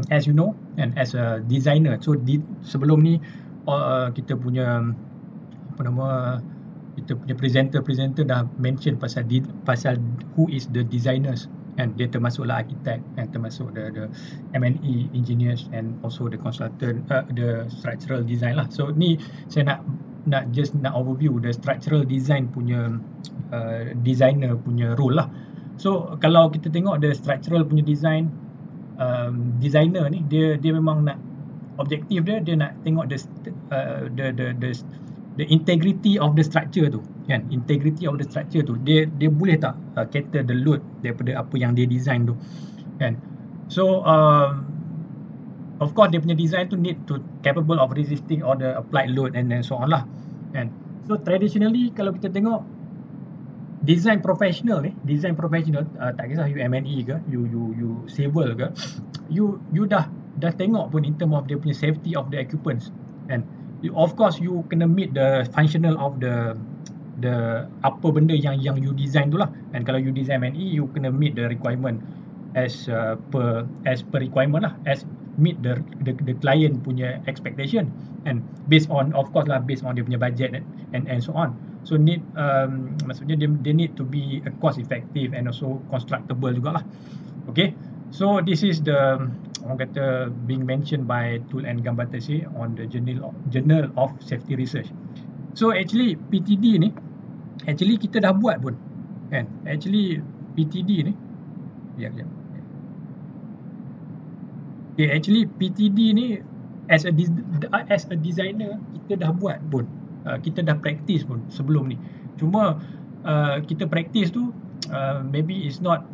as you know, and as a designer, so sebelum ni kita punya apa nama, kita punya presenter dah mention pasal who is the designers, and dia termasuklah architect, and termasuk the M&E engineers, and also the consultant, the structural design lah. So ni saya nak overview the structural design punya designer punya role lah. So kalau kita tengok the structural punya design, designer ni dia memang nak objektif dia nak tengok the integrity of the structure tu, kan? Integrity of the structure tu dia boleh tak cater the load daripada apa yang dia design tu, kan? So of course dia punya design tu need to capable of resisting all the applied load and so on lah, kan? So traditionally kalau kita tengok design professional, tak kisah you M&E ke, you civil ke, you dah tengok pun in term of dia punya safety of the equipments, and of course you kena meet the functional of the apa benda yang you design tu lah, and kalau you design M&E you kena meet the requirement as per requirement lah, as meet the client punya expectation, and based on, of course lah, based on dia punya budget and so on. So need maksudnya they need to be cost effective and also constructible jugalah. Okay, so this is the orang kata being mentioned by Tul and Gambatese on the Journal of Safety Research. So actually PTD ni actually kita dah buat pun, kan? Actually PTD ni actually PTD ni as a designer kita dah buat pun, kita dah practice pun sebelum ni. Cuma kita practice tu maybe is not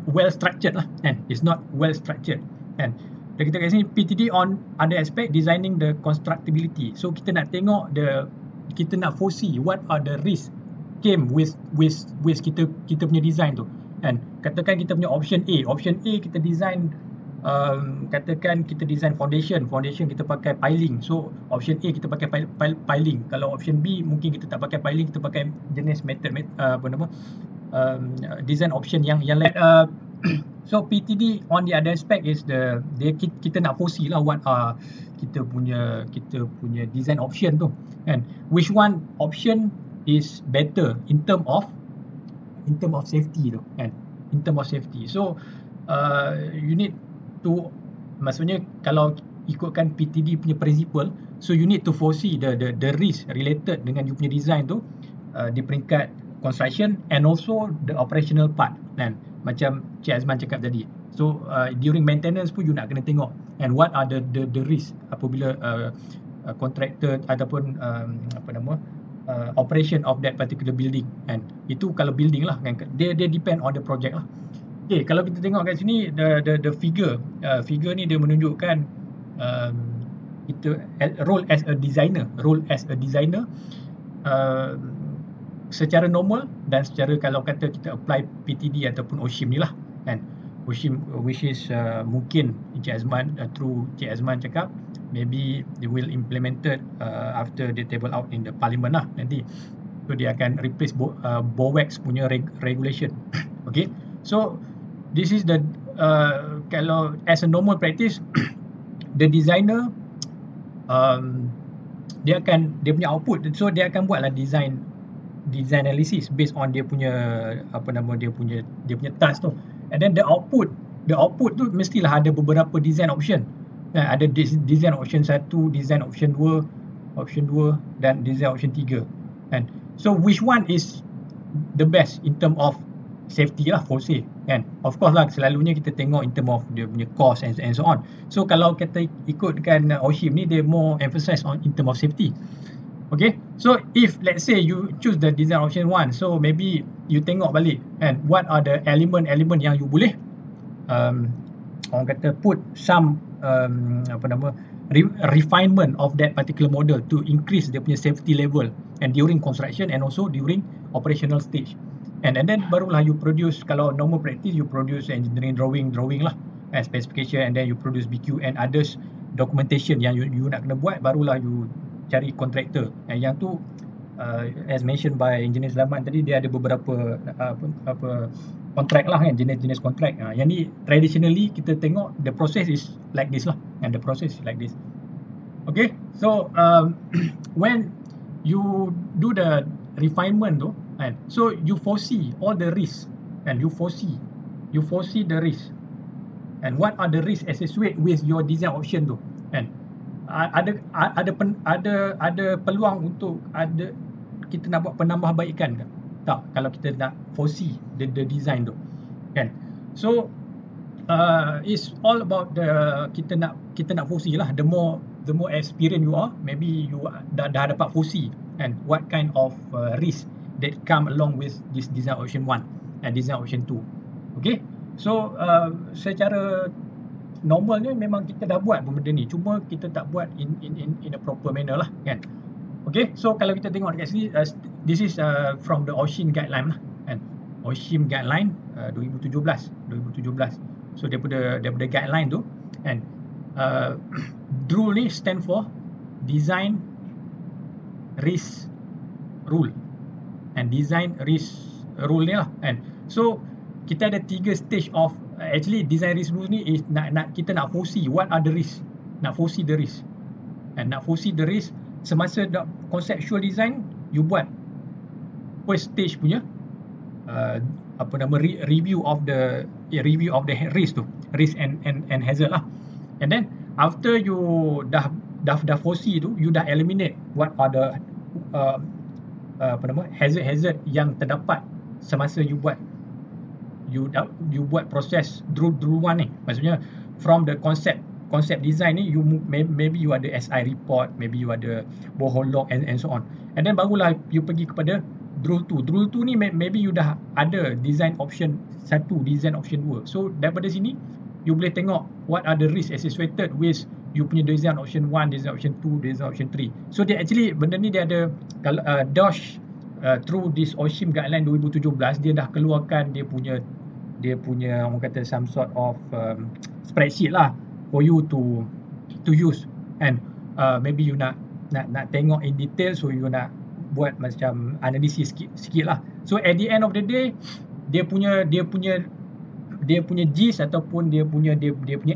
well structured lah, kan? It's not well structured, kan? Dan kita kat sini PTD on other aspect designing the constructability. So kita nak tengok kita nak foresee what are the risk came with kita punya design tu, kan? Katakan kita punya option A kita design, katakan kita design foundation kita pakai piling. So option A kita pakai piling. Kalau option B mungkin kita tak pakai piling, kita pakai jenis method design option yang lain. So PTD on the other aspect is kita nak foresee lah what kita punya design option tu, kan? Which one option is better in term of safety tu, kan? In term of safety. So you need to, maksudnya kalau ikutkan PTD punya principle, so you need to foresee the risk related dengan you punya design tu di peringkat construction and also the operational part, kan? Macam Cik Azman cakap tadi. So during maintenance pun you nak kena tengok, and what are the risk apabila contractor ataupun operation of that particular building, kan? Itu kalau building lah, kan? Dia depend on the project lah. Okay, kalau kita tengok kat sini the figure ni dia menunjukkan kita role as a designer secara normal dan secara kalau kata kita apply PTD ataupun OSHIM ni lah, kan? OSHIM which is mungkin Cik Azman through Cik Azman cakap maybe they will implemented after they table out in the parliament lah nanti. So dia akan replace BOWEX punya regulation. Okay, so this is the kalau as a normal practice the designer dia punya output, so dia akan buatlah design analysis based on dia punya dia punya task tu, and then the output tu mestilah ada beberapa design option. Ada design option 1, design option 2 dan design option 3, kan? So which one is the best in term of safety lah, for say, kan? Of course lah, selalunya kita tengok in term of dia punya cost and so on. So kalau kita ikutkan OSHIM ni, dia more emphasize on in term of safety. Okay, so if let's say you choose the design option 1, so maybe you tengok balik, and what are the element yang you boleh orang kata put some refinement of that particular model to increase dia punya safety level, and during construction and also during operational stage, and then barulah you produce, kalau normal practice you produce engineering drawing lah, and specification, and then you produce BQ and others documentation yang you nak kena buat, barulah you cari kontraktor. Yang tu as mentioned by Engineer Selamat tadi, dia ada beberapa kontrak lah kan, jenis-jenis kontrak. Yang ni traditionally kita tengok the process is like this lah, and the process is like this. Okay, so when you do the refinement tu, kan, so you foresee all the risks, and you foresee the risk, and what are the risks associated with your design option tu, kan. Ada peluang untuk kita nak buat penambahbaikan ke? Tak, kalau kita nak foresee the design tu, kan. So it's all about kita nak foresee lah. The more experienced you are, maybe you dah dapat foresee, and what kind of risk that come along with this design option 1 and design option 2. Okay, so secara normalnya memang kita dah buat benda ni, cuma kita tak buat in a proper manner lah, kan. Okay, so kalau kita tengok dekat sini, this is from the OSHIM guideline lah, kan. OSHIM guideline 2017. So daripada guideline tu, and DRUL ni stand for Design Risk Rule, and Design Risk Rule ni lah, and so kita ada 3 stage of actually Design Risk Rule ni is kita nak foresee what are the risk, nak foresee the risk, and nak foresee the risk semasa conceptual design you buat first stage punya review of the risk tu, risk and hazard lah, and then after you dah foresee tu, you dah eliminate what are the hazard yang terdapat semasa you buat proses DRUL 1 ni. Maksudnya from the concept design ni, maybe you ada SI report, maybe you ada borehole log and so on, and then barulah you pergi kepada DRUL 2 ni maybe you dah ada design option 1, design option 2. So daripada sini you boleh tengok what are the risk associated with you punya design option 1, design option 2, design option 3. So dia actually benda ni dia ada DOSH through this OSHIM guideline 2017, dia dah keluarkan dia punya orang kata some sort of spreadsheet lah for you to use, and maybe you nak tengok in detail, so you nak buat macam analisis sikit lah. So at the end of the day, dia punya gist ataupun dia punya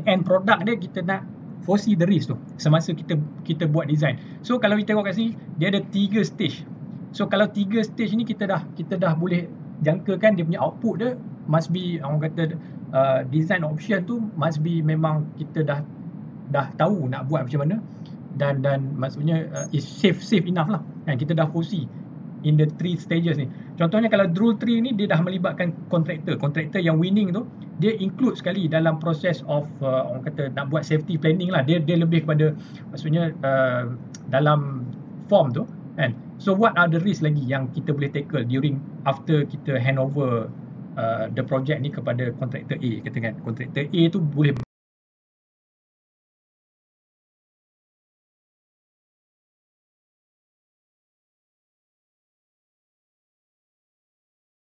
end product dia, kita nak foresee the risk tu semasa kita buat design. So kalau kita tengok kat sini, dia ada 3 stage. So kalau 3 stage ni kita dah boleh jangkakan dia punya output dia must be, orang kata design option tu must be memang kita dah tahu nak buat macam mana, dan maksudnya is safe enough lah, kan. Kita dah foresee in the 3 stages ni. Contohnya kalau DRUL 3 ni, dia dah melibatkan kontraktor yang winning tu, dia include sekali dalam proses of orang kata nak buat safety planning lah. Dia lebih kepada maksudnya dalam form tu, kan. So what are the risk lagi yang kita boleh tackle after kita hand over the project ni kepada kontraktor A, katakan kontraktor A tu boleh